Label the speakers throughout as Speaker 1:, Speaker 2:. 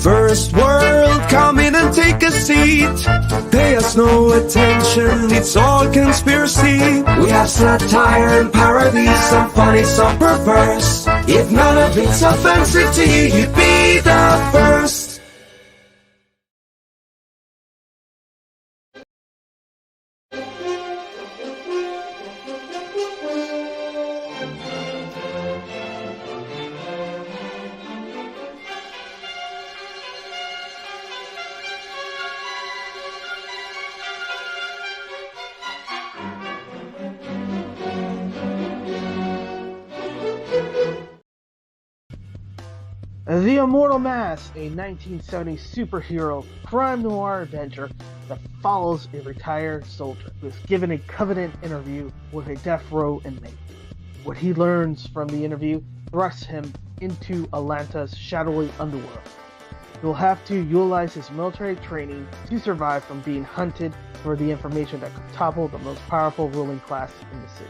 Speaker 1: First world, come in and take a seat. Pay us no attention, it's all conspiracy. We have satire and parody, some funny, some perverse. If none of it's offensive to you, you'd be the first.
Speaker 2: The Immortal Mask, a 1970s superhero crime noir adventure that follows a retired soldier who is given a covenant interview with a death row inmate. What he learns from the interview thrusts him into Atlanta's shadowy underworld. He will have to utilize his military training to survive from being hunted for the information that could topple the most powerful ruling class in the city.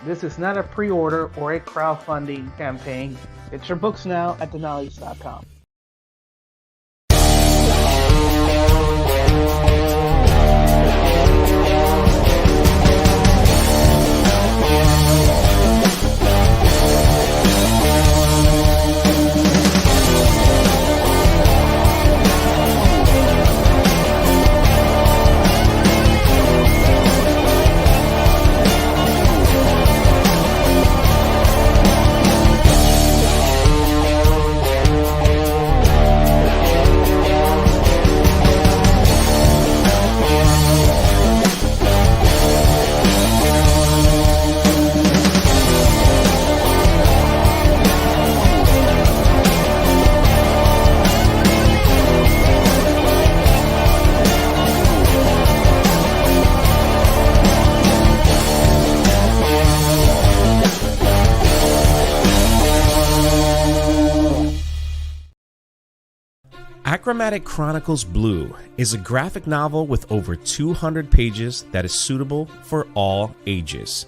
Speaker 2: This is not a pre-order or a crowdfunding campaign. Get your books now at Denali's.com.
Speaker 3: ACHROMATIC Chronicles Blue is a graphic novel with over 200 pages that is suitable for all ages.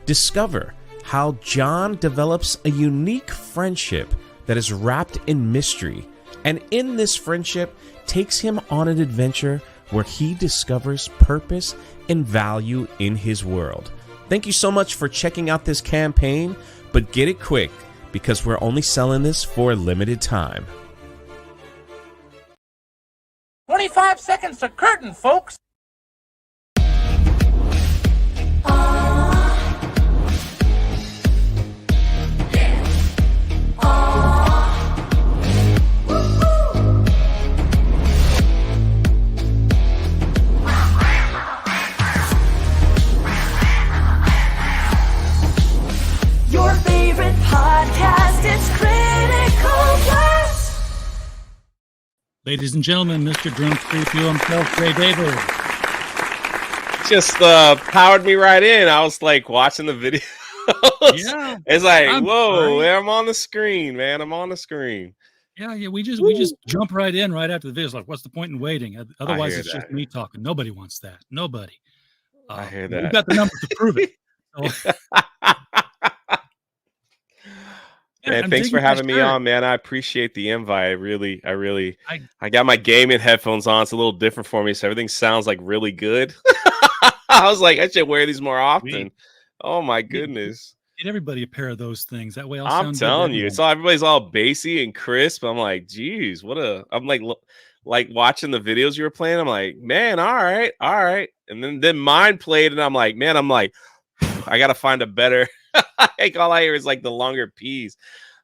Speaker 3: Discover how John develops a unique friendship that is wrapped in mystery, and in this friendship takes him on an adventure where he discovers purpose and value in his world. Thank you so much for checking out this campaign, but get it quick because we're only selling this for a limited time.
Speaker 4: 25 seconds to curtain, folks.
Speaker 5: Your favorite podcast is Critical Plus.
Speaker 6: Ladies and gentlemen, Mr. Drunk3PO himself, Ray David.
Speaker 7: Just powered me right in. I was like watching the video.
Speaker 6: Yeah,
Speaker 7: it's like,
Speaker 6: I'm
Speaker 7: whoa,
Speaker 6: sorry.
Speaker 7: I'm on the screen, man. I'm on the screen.
Speaker 6: Yeah. We just jump right in right after the video. It's like, what's the point in waiting? Otherwise, it's just me talking. Nobody wants that. Nobody.
Speaker 7: I hear that.
Speaker 6: We've got the numbers to prove it. So,
Speaker 7: Man, thanks for having me on, man. I appreciate the invite. I got my gaming headphones on. It's a little different for me, so everything sounds like really good. I was like, I should wear these more often. Oh my goodness.
Speaker 6: Get everybody a pair of those things. That way I'll
Speaker 7: I'm telling you, it's all everybody's all bassy and crisp. I'm like, geez, I'm like watching the videos you were playing. I'm like, man, all right. And then mine played, and I'm like, I gotta find a better. Like all I hear is like the longer P's.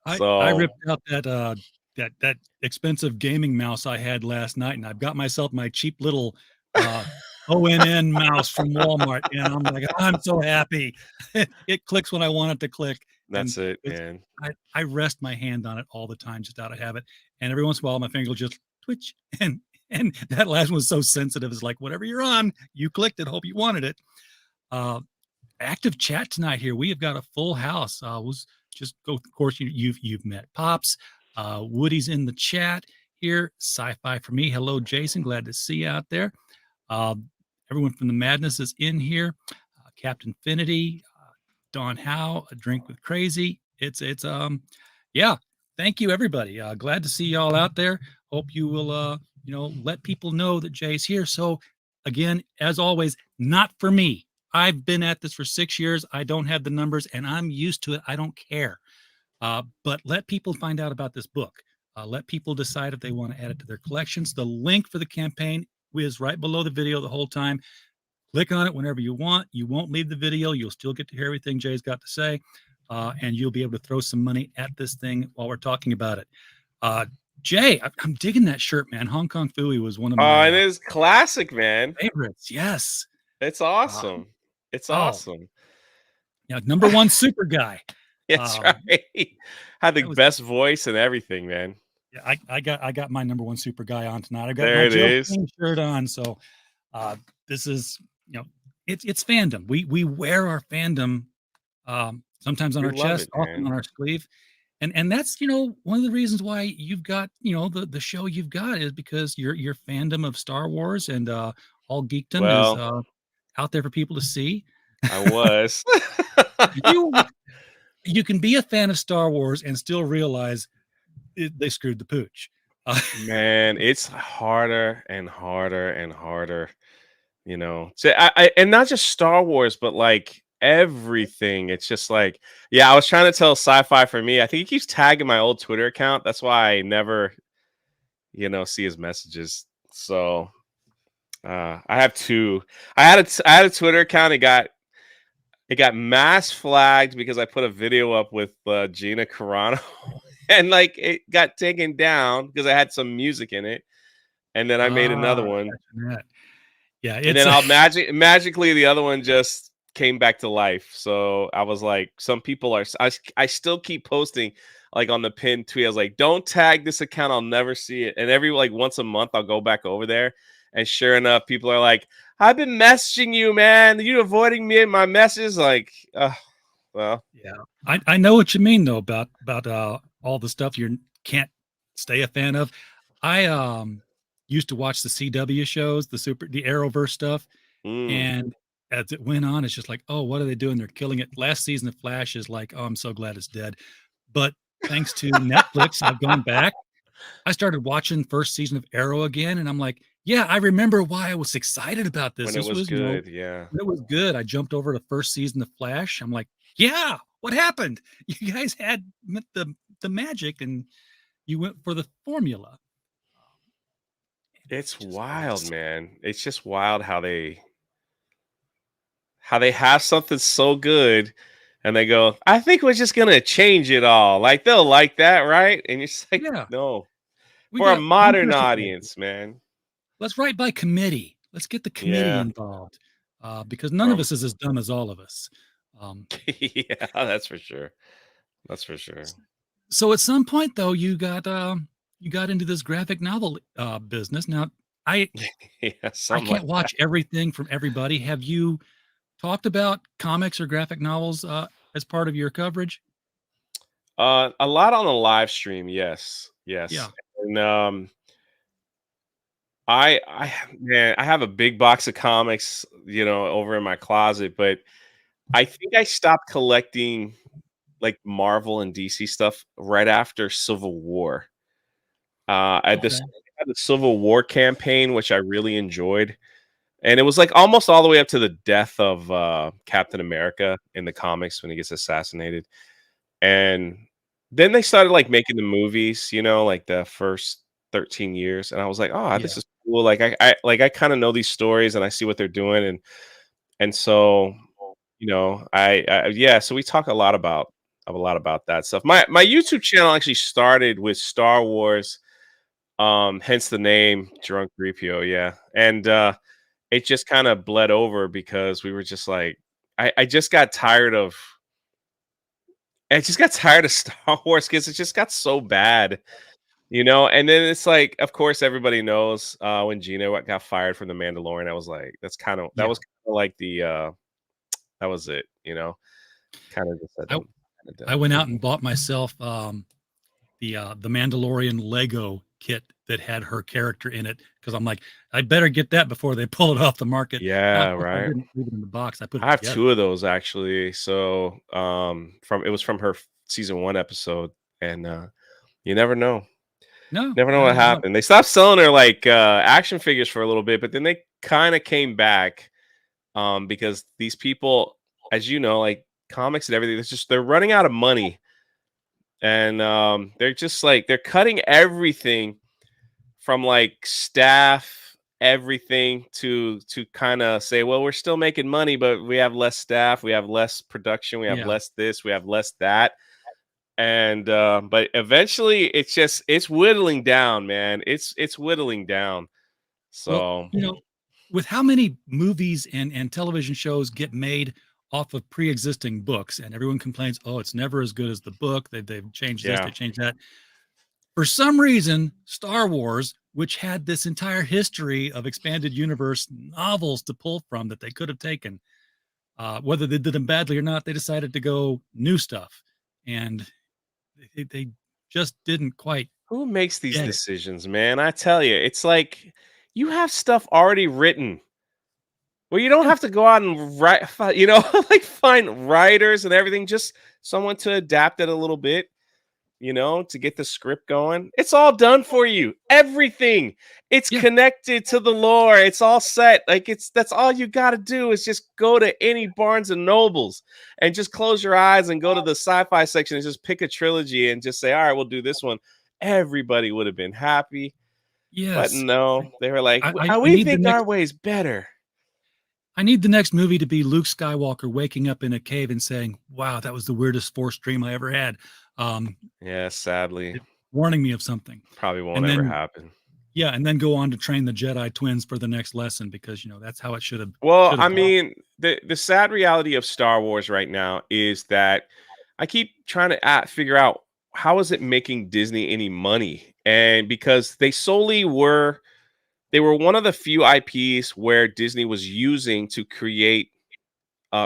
Speaker 6: I ripped out that expensive gaming mouse I had last night, and I've got myself my cheap little ONN mouse from Walmart, and I'm like, I'm so happy. It clicks when I want it to click.
Speaker 7: That's it, man.
Speaker 6: I rest my hand on it all the time, just out of habit, and every once in a while my finger will just twitch, and that last one was so sensitive. It's like, whatever you're on, you clicked it. Hope you wanted it. Active chat tonight here. We have got a full house. Of course, you've met Pops. Woody's in the chat here. Sci-fi for me. Hello, Jason. Glad to see you out there. Everyone from the Madness is in here. Captain Finity, Don Howe, A Drink with Crazy. It's Thank you, everybody. Glad to see y'all out there. hope you will, let people know that Jay's here. So again, as always, not for me. I've been at this for 6 years. I don't have the numbers and I'm used to it. I don't care. But let people find out about this book. Let people decide if they want to add it to their collections. The link for the campaign is right below the video the whole time. Click on it whenever you want. You won't leave the video. You'll still get to hear everything Jay's got to say. And you'll be able to throw some money at this thing while we're talking about it. Jay, I'm digging that shirt, man. Hong Kong Phooey was one of my
Speaker 7: it is classic, man.
Speaker 6: favorites. Yes.
Speaker 7: It's awesome. It's awesome.
Speaker 6: Yeah, number one super guy.
Speaker 7: That's right. Had the best voice and everything, man.
Speaker 6: Yeah, I got my number one super guy on tonight. I got
Speaker 7: there
Speaker 6: my
Speaker 7: it
Speaker 6: Joe
Speaker 7: is.
Speaker 6: King shirt on. So this is, it's fandom. We wear our fandom sometimes on our chest, often on our sleeve. And that's, one of the reasons why you've got, the show you've got is because your fandom of Star Wars and all geekdom is out there for people to see.
Speaker 7: I was.
Speaker 6: You can be a fan of Star Wars and still realize they screwed the pooch.
Speaker 7: Man, it's harder and harder and harder, So I and not just Star Wars, but like everything. It's just like, I was trying to tell Sci-Fi for me. I think he keeps tagging my old Twitter account. That's why I never, see his messages. So I have two. I had a Twitter account. It got mass flagged because I put a video up with Gina Carano, and like it got taken down because I had some music in it, and then I made another one.
Speaker 6: Yeah,
Speaker 7: and then magically the other one just came back to life. So I was like, some people are. I still keep posting like on the pinned tweet. I was like, don't tag this account. I'll never see it. And every like once a month, I'll go back over there, and sure enough, people are like, I've been messaging you, man. You avoiding me and my messages, like, well,
Speaker 6: yeah. I know what you mean though about all the stuff you can't stay a fan of. I used to watch the CW shows, the Arrowverse stuff, and as it went on, it's just like, oh, what are they doing? They're killing it. Last season of Flash is like, oh, I'm so glad it's dead. But thanks to Netflix, I've gone back. I started watching first season of Arrow again, and I'm like, yeah, I remember why I was excited about this.
Speaker 7: When it was good,
Speaker 6: when it was good. I jumped over to first season of Flash. I'm like, yeah, what happened? You guys had the magic, and you went for the formula.
Speaker 7: It's wild, man. It's just wild how they have something so good, and they go, I think we're just gonna change it all. Like they'll like that, right? And you're just like, no, for a modern audience, man.
Speaker 6: Let's write by committee. Let's get the committee involved, because none of us is as dumb as all of us.
Speaker 7: Yeah, that's for sure. That's for sure.
Speaker 6: So at some point, though, you got into this graphic novel business. Now, I can't watch everything from everybody. Have you talked about comics or graphic novels as part of your coverage?
Speaker 7: A lot on the live stream, yes. Yeah. And I have a big box of comics, over in my closet, but I think I stopped collecting like Marvel and DC stuff right after Civil War. I had the Civil War campaign, which I really enjoyed. And it was like almost all the way up to the death of Captain America in the comics when he gets assassinated. And then they started like making the movies, like the first 13 years. And I was like, this is cool. Like I kind of know these stories and I see what they're doing. And so, so we talk a lot about that stuff. My YouTube channel actually started with Star Wars, hence the name Drunk3PO. Yeah. And it just kind of bled over because we were just like, I just got tired of Star Wars because it just got so bad, and then it's like, of course, everybody knows when Gina got fired from The Mandalorian, I was like, that was kind of like that was it, kind of just
Speaker 6: I went out and bought myself the Mandalorian Lego kit that had her character in it because I'm like, I better get that before they pull it off the market.
Speaker 7: Yeah, right.
Speaker 6: I didn't leave it in the box. I
Speaker 7: have two of those actually. So it was from her season 1 episode, and you never know.
Speaker 6: No,
Speaker 7: Never know what happened. They stopped selling their like action figures for a little bit, but then they kind of came back because these people, as you know, like comics and everything, they're running out of money, and they're just like they're cutting everything from like staff, everything to kind of say, well, we're still making money, but we have less staff, we have less production, we have less this, we have less that. And but eventually it's whittling down, man. It's whittling down. So
Speaker 6: well, with how many movies and television shows get made off of pre-existing books, and everyone complains, oh, it's never as good as the book. They've changed this, they changed that. For some reason, Star Wars, which had this entire history of expanded universe novels to pull from that they could have taken, whether they did them badly or not, they decided to go new stuff. And they just didn't quite.
Speaker 7: Who makes these decisions, man? I tell you, it's like you have stuff already written. Well, you don't have to go out and write, like find writers and everything. Just someone to adapt it a little bit, to get the script going. It's all done for you. Everything. It's connected to the lore. It's all set. Like that's all you got to do is just go to any Barnes and Nobles and just close your eyes and go to the sci-fi section and just pick a trilogy and just say, all right, we'll do this one. Everybody would have been happy.
Speaker 6: Yes.
Speaker 7: But no, they were like, we think our way's better.
Speaker 6: I need the next movie to be Luke Skywalker waking up in a cave and saying, wow, that was the weirdest Force dream I ever had.
Speaker 7: Yeah, sadly.
Speaker 6: Warning me of something.
Speaker 7: Probably won't ever happen.
Speaker 6: Yeah, and then go on to train the Jedi twins for the next lesson because, that's how it should have.
Speaker 7: Well, I mean, the sad reality of Star Wars right now is that I keep trying to figure out how is it making Disney any money? And because they were one of the few IPs where Disney was using to create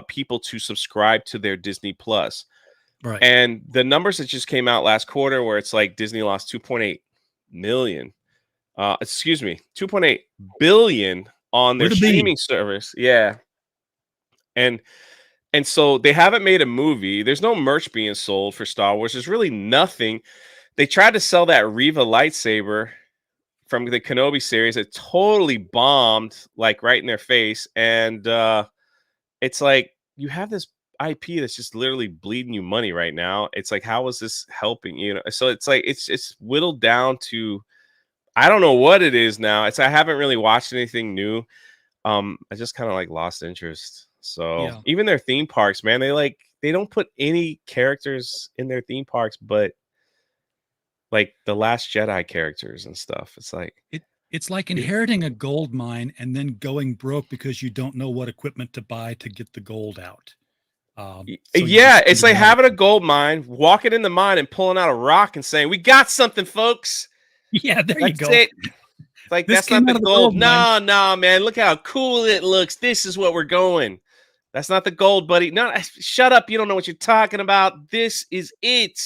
Speaker 7: people to subscribe to their Disney Plus.
Speaker 6: Right.
Speaker 7: And the numbers that just came out last quarter where it's like Disney lost 2.8 million. 2.8 billion on their streaming service. Yeah. And so they haven't made a movie. There's no merch being sold for Star Wars. There's really nothing. They tried to sell that Reva lightsaber from the Kenobi series. It totally bombed, like right in their face. And it's like you have this IP that's just literally bleeding you money right now. It's like, how is this helping? So it's like it's whittled down to, I don't know what it is now. I haven't really watched anything new. I just kind of like lost interest. So even their theme parks, man, they don't put any characters in their theme parks, but like the Last Jedi characters and stuff. It's like
Speaker 6: it's like inheriting a gold mine and then going broke because you don't know what equipment to buy to get the gold out.
Speaker 7: It's like having a gold mine, walking in the mine and pulling out a rock and saying, "We got something, folks."
Speaker 6: Yeah, there you go.
Speaker 7: It. Like that's not the gold. No, man. Look how cool it looks. This is what we're going. That's not the gold, buddy. No, shut up. You don't know what you're talking about. This is it.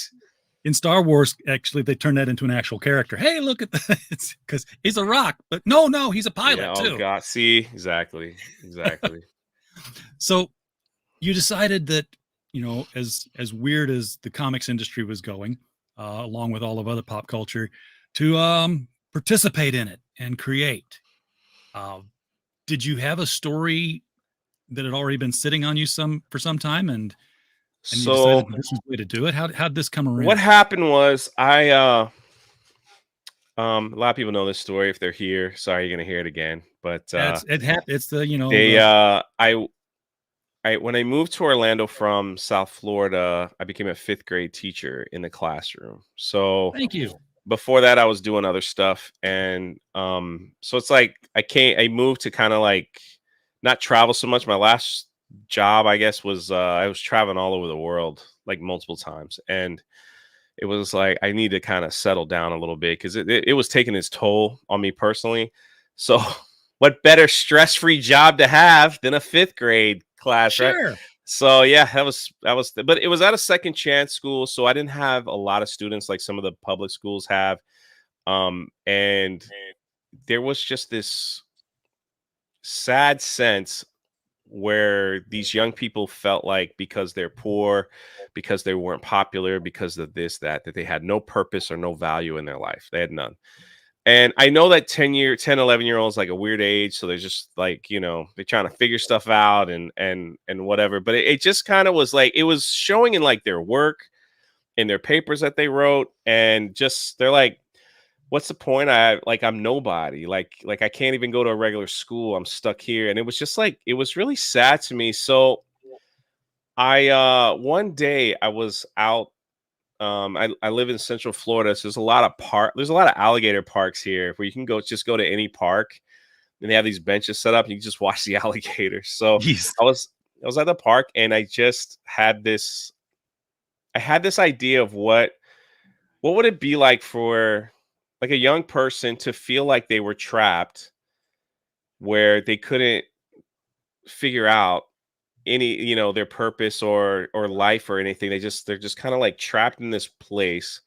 Speaker 6: In Star Wars, actually, they turned that into an actual character. Hey, look at this, because he's a rock. But no, he's a pilot too.
Speaker 7: Oh God, see, exactly.
Speaker 6: So you decided that, as weird as the comics industry was going, along with all of other pop culture, to participate in it and create. Did you have a story that had already been sitting on you for some time, and you decided this is the way to do it? How'd this come around?
Speaker 7: What happened was a lot of people know this story if they're here. Sorry, you're gonna hear it again, but
Speaker 6: it's the
Speaker 7: when I moved to Orlando from South Florida, I became a 5th grade teacher in the classroom. So
Speaker 6: thank you.
Speaker 7: Before that, I was doing other stuff, and so it's like I moved to kind of like not travel so much. My last job, I guess, was I was traveling all over the world like multiple times, and it was like I need to kind of settle down a little bit because it was taking its toll on me personally. So what better stress-free job to have than a 5th grade class,
Speaker 6: sure.
Speaker 7: Right? So yeah, that was, but it was at a second chance school, so I didn't have a lot of students like some of the public schools have, and there was just this sad sense where these young people felt like because they're poor, because they weren't popular, because of this, that they had no purpose or no value in their life. They had none. And I know that 10, 11-year-olds like a weird age. So they're just like, you know, they're trying to figure stuff out and whatever. But it just kind of was like, it was showing in like their work, in their papers that they wrote. And just, they're like, what's the point? I'm nobody. Like I can't even go to a regular school. I'm stuck here. And it was just like, it was really sad to me. So one day I was out. I live in Central Florida, so there's a lot of alligator parks here where you can go to any park, and they have these benches set up and you can just watch the alligators. So
Speaker 6: Jeez.
Speaker 7: I was at the park, and I just had this idea of what would it be like for like a young person to feel like they were trapped, where they couldn't figure out any, you know, their purpose or life or anything. They're just kind of like trapped in this place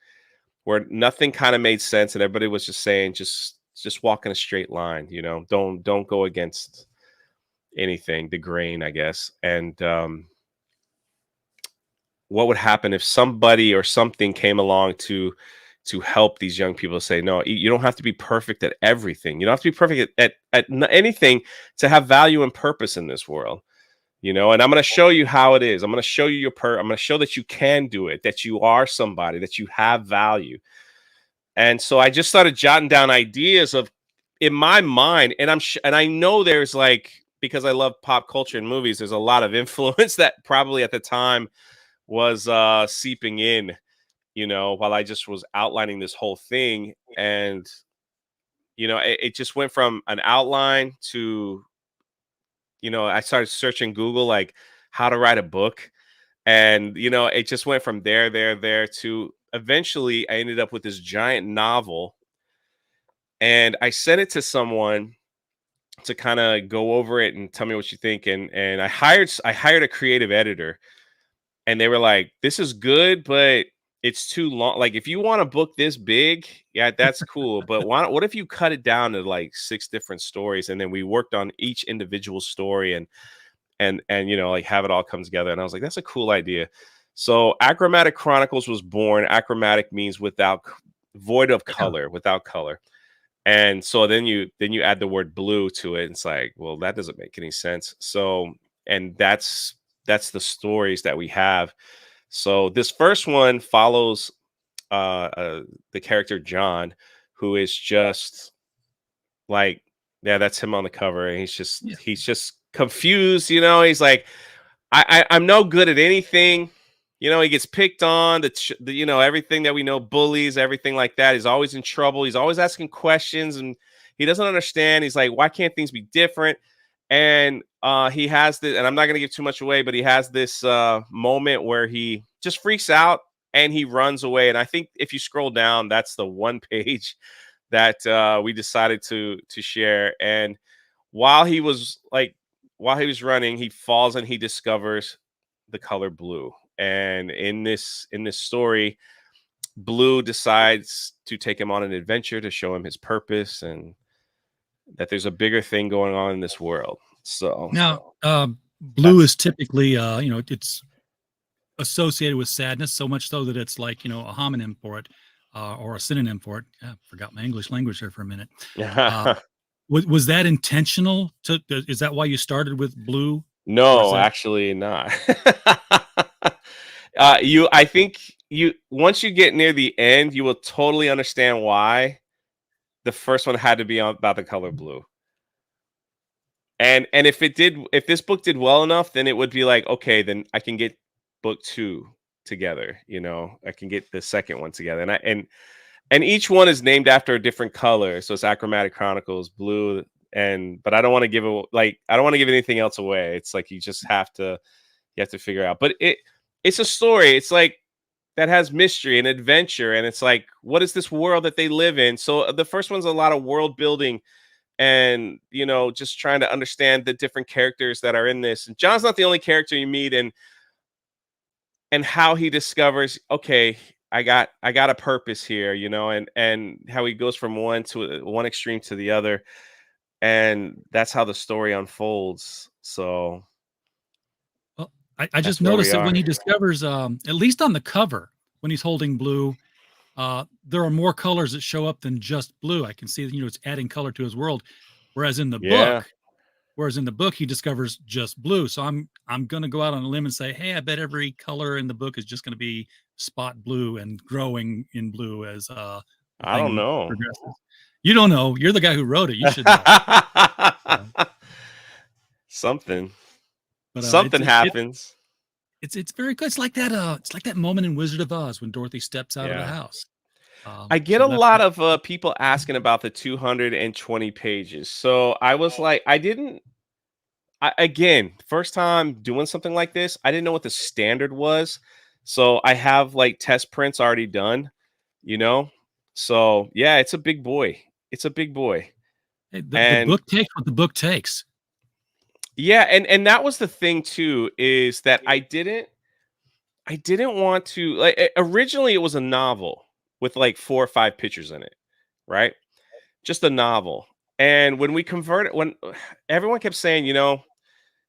Speaker 7: where nothing kind of made sense, and everybody was just saying, just walk in a straight line, you know, don't go against anything, the grain, I guess. And what would happen if somebody or something came along to help these young people say, no, you don't have to be perfect at everything. You don't have to be perfect at anything to have value and purpose in this world. You know, and I'm going to show you how it is. I'm going to show you I'm going to show that you can do it, that you are somebody, that you have value. And so I just started jotting down ideas of in my mind. And and I know there's like, because I love pop culture and movies, there's a lot of influence that probably at the time was seeping in, you know, while I just was outlining this whole thing. And, you know, it just went from an outline to, you know, I started searching Google, like how to write a book. And, you know, it just went from there to eventually I ended up with this giant novel. And I sent it to someone to kind of go over it and tell me what you think. And I hired a creative editor, and they were like, this is good, but it's too long. Like, if you want a book this big, yeah, that's cool. But what if you cut it down to like 6 different stories? And then we worked on each individual story and you know, like have it all come together. And I was like, that's a cool idea. So Achromatic Chronicles was born. Achromatic means void of color, without color. And so then you add the word blue to it. And it's like, well, that doesn't make any sense. So, and that's the stories that we have. So this first one follows the character John, who is just like, yeah, that's him on the cover. And he's just confused. You know, he's like, I'm no good at anything. You know, he gets picked on, you know, everything that we know, bullies, everything like that. He's always in trouble. He's always asking questions, and he doesn't understand. He's like, why can't things be different? And he has this, and I'm not going to give too much away, but he has this moment where he just freaks out and he runs away. And I think if you scroll down, that's the one page that we decided to share. And while he was running, he falls and he discovers the color blue. And in this story, Blue decides to take him on an adventure to show him his purpose and that there's a bigger thing going on in this world. So
Speaker 6: now, blue is typically, you know, it's associated with sadness, so much so that it's like, you know, a homonym for it, or a synonym for it. Yeah, forgot my English language there for a minute. Was that intentional? Is that why you started with blue?
Speaker 7: No, actually not. I think once you get near the end, you will totally understand why the first one had to be about the color blue. And if this book did well enough, then it would be like, okay, then I can get book 2 together. You know, I can get the second one together. And each one is named after a different color. So it's Achromatic Chronicles, blue, but I don't want to give anything else away. It's like you have to figure out. But it's a story. It's like that has mystery and adventure, and it's like, what is this world that they live in? So the first one's a lot of world building, and you know, just trying to understand the different characters that are in this. And John's not the only character you meet, and how he discovers, okay, I got a purpose here, you know, and how he goes from one extreme to the other, and that's how the story unfolds. So
Speaker 6: I just
Speaker 7: where we
Speaker 6: noticed that when
Speaker 7: are.
Speaker 6: he discovers, at least on the cover, when he's holding blue, there are more colors that show up than just blue. I can see that, it's adding color to his world. Whereas in the
Speaker 7: Yeah.
Speaker 6: book, he discovers just blue. So I'm going to go out on a limb and say, hey, I bet every color in the book is just going to be spot blue and growing in blue as the
Speaker 7: I don't
Speaker 6: thing
Speaker 7: know.
Speaker 6: progresses. You don't know. You're the guy who wrote it. You should know.
Speaker 7: Something.
Speaker 6: But,
Speaker 7: Something happens.
Speaker 6: It's very good. It's like that moment in Wizard of Oz when Dorothy steps out of the
Speaker 7: Yeah.
Speaker 6: house.
Speaker 7: I get
Speaker 6: she
Speaker 7: a
Speaker 6: left
Speaker 7: lot
Speaker 6: her-
Speaker 7: of people asking about the 220 pages. So I was like, again, first time doing something like this, I didn't know what the standard was. So I have like test prints already done, So yeah, it's a big boy. It's a big boy.
Speaker 6: Hey, the book takes what the book takes.
Speaker 7: Yeah, and that was the thing too, is that I didn't want to, like, originally it was a novel with like 4 or 5 pictures in it, right? Just a novel. And when we converted, when everyone kept saying,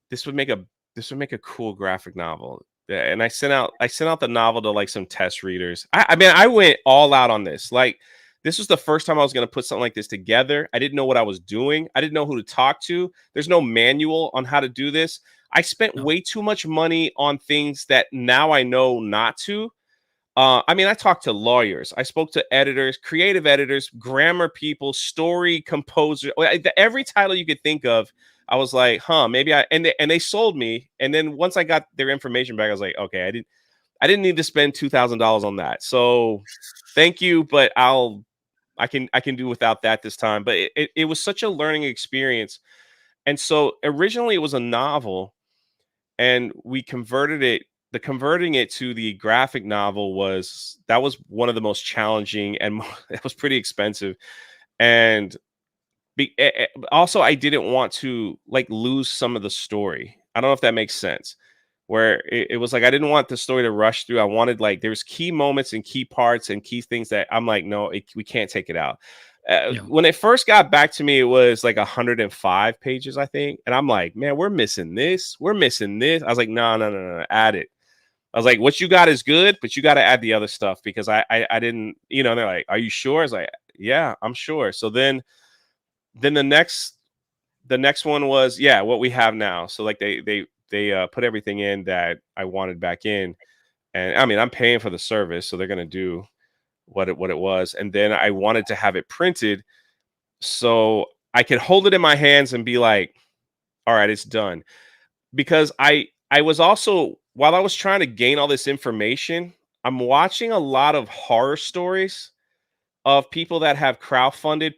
Speaker 7: this would make a cool graphic novel. And I sent out the novel to like some test readers. I mean, I went all out on this. Like, this was the first time I was going to put something like this together. I didn't know what I was doing. I didn't know who to talk to. There's no manual on how to do this. I spent way too much money on things that now I know not to. I mean, I talked to lawyers. I spoke to editors, creative editors, grammar people, story composers. Every title you could think of, I was like, maybe and they sold me. And then once I got their information back, I was like, okay, I didn't need to spend $2,000 on that. So thank you, but I can do without that this time. But it was such a learning experience. And so originally it was a novel, and we converted it. Converting it to the graphic novel was one of the most challenging, and it was pretty expensive. And also, I didn't want to like lose some of the story. I don't know if that makes sense. Where it was like I didn't want the story to rush through. I wanted, like, there's key moments and key parts and key things that I'm like, no, we can't take it out. When it first got back to me, it was like 105 pages, I think. And I'm like, man, we're missing this. We're missing this. I was like, no, add it. I was like, what you got is good, but you got to add the other stuff, because I didn't, they're like, are you sure? I was like, yeah, I'm sure. So then the next one was, what we have now. So like they put everything in that I wanted back in. And I mean, I'm paying for the service, so they're going to do what it was. And then I wanted to have it printed so I could hold it in my hands and be like, all right, it's done. Because I was also, while I was trying to gain all this information, I'm watching a lot of horror stories of people that have crowdfunded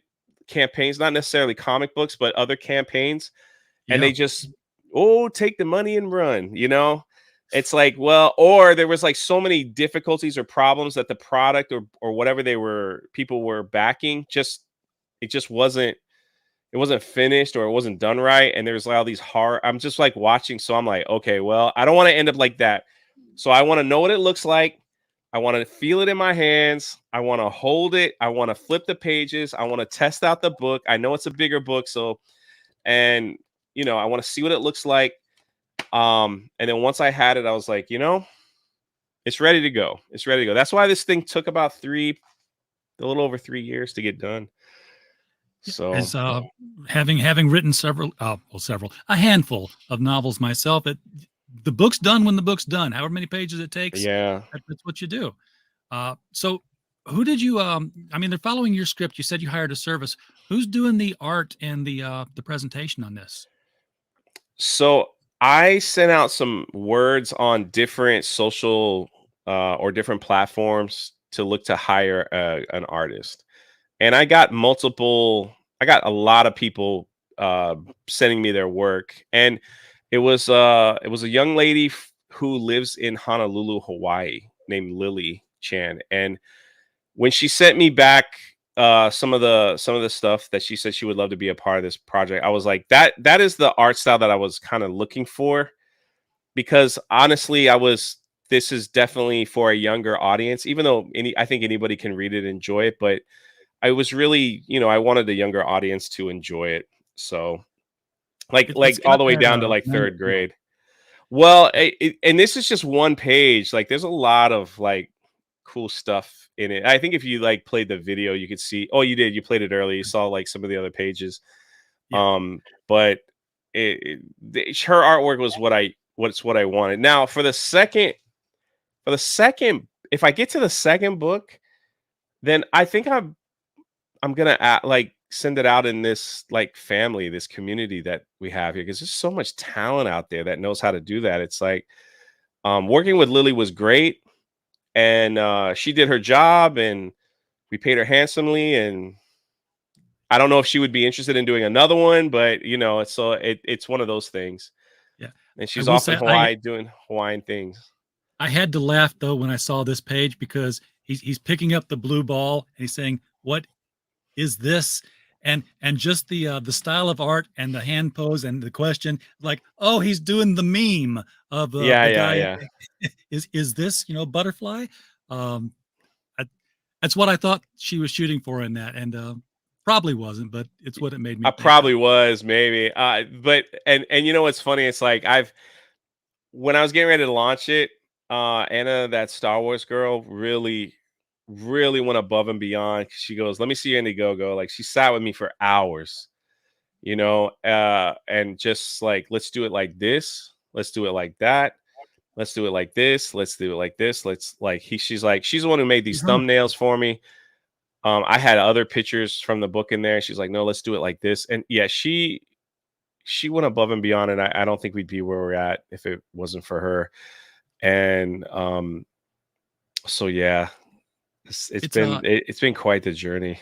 Speaker 7: campaigns, not necessarily comic books, but other campaigns. And they just, take the money and run, It's like, well, or there was like so many difficulties or problems that the product or whatever people were backing, it wasn't finished, or it wasn't done right. And there's like all these I'm just like watching. So I'm like, okay, well, I don't want to end up like that. So I want to know what it looks like. I want to feel it in my hands. I want to hold it. I want to flip the pages. I want to test out the book. I know it's a bigger book. So, and I want to see what it looks like. And then once I had it, I was like, it's ready to go. It's ready to go. That's why this thing took about a little over 3 years to get done. So
Speaker 6: as having written a handful of novels myself, the book's done when the book's done. However many pages it takes, that's what you do. So who did you? I mean, they're following your script. You said you hired a service. Who's doing the art and the presentation on this?
Speaker 7: So I sent out some words on different social or different platforms to look to hire an artist. And I got a lot of people sending me their work. And it was a young lady who lives in Honolulu, Hawaii, named Lily Chan. And when she sent me back some of the stuff that she said she would love to be a part of this project, I was like, that is the art style that I was kind of looking for. Because honestly, this is definitely for a younger audience, even though I think anybody can read it and enjoy it. But I was really, I wanted a younger audience to enjoy it. So like all the way down to like third grade. Well, and this is just one page. Like, there's a lot of like cool stuff in it. I think if you like played the video, you could see. Oh, you did. You played it early. You saw like some of the other pages.
Speaker 6: Yeah.
Speaker 7: But her artwork was what I wanted. Now for the second, if I get to the second book, then I think I'm gonna like send it out in this like family, this community that we have here, because there's so much talent out there that knows how to do that. It's like working with Lily was great, and she did her job, and we paid her handsomely, and I don't know if she would be interested in doing another one, but you know, it's one of those things.
Speaker 6: Yeah,
Speaker 7: and she's off in Hawaii doing Hawaiian things.
Speaker 6: I had to laugh though when I saw this page, because he's picking up the blue ball and he's saying, "What is this?" And just the style of art and the hand pose and the question, like, oh, he's doing the meme of the guy. Is this, you know, butterfly? That's what I thought she was shooting for in that, and probably wasn't, but it's what it made me.
Speaker 7: I probably was, maybe. But you know what's funny? It's like when I was getting ready to launch it, Anna, that Star Wars girl, really went above and beyond. She goes, "Let me see your Indiegogo." Like, she sat with me for hours, you know, and just like, let's do it like this, let's do it like that, let's do it like this, let's do it like this, she's the one who made these thumbnails for me. I had other pictures from the book in there. She's like, "No, let's do it like this." And yeah, she went above and beyond, and I don't think we'd be where we're at if it wasn't for her. And so yeah, it's been quite the journey.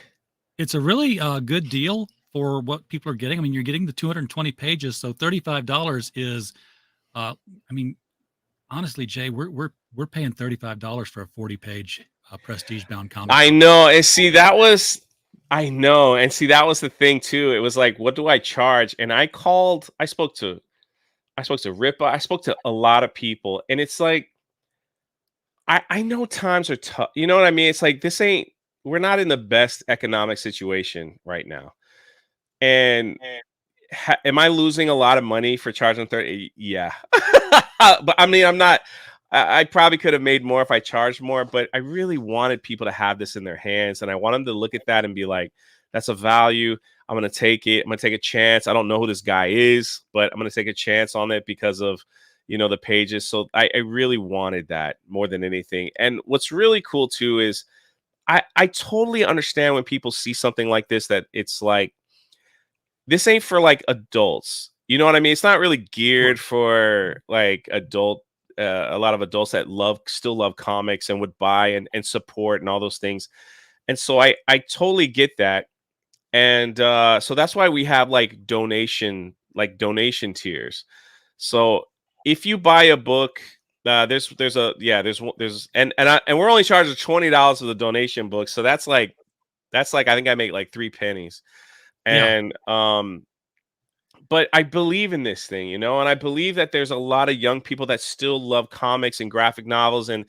Speaker 6: It's a really good deal for what people are getting. I mean, you're getting the 220 pages, so $35 is, I mean, honestly, Jay, we're paying $35 for a 40-page prestige bound comic.
Speaker 7: I know, and see that was the thing too. It was like, what do I charge? And I spoke to Ripa, I spoke to a lot of people, and it's like, I know times are tough. You know what I mean? It's like, we're not in the best economic situation right now. And am I losing a lot of money for charging 30? Yeah. But I mean, I probably could have made more if I charged more, but I really wanted people to have this in their hands. And I want them to look at that and be like, that's a value. I'm going to take it. I'm going to take a chance. I don't know who this guy is, but I'm going to take a chance on it because of, you know, the pages. So I really wanted that more than anything. And what's really cool too is I totally understand when people see something like this, that it's like, this ain't for like adults. You know what I mean? It's not really geared for like a lot of adults that still love comics and would buy and support and all those things. And so I totally get that. And so that's why we have like donation tiers. So if you buy a book, and we're only charging $20 for the donation book. So that's like I think I make like 3 pennies. And but I believe in this thing, you know, and I believe that there's a lot of young people that still love comics and graphic novels and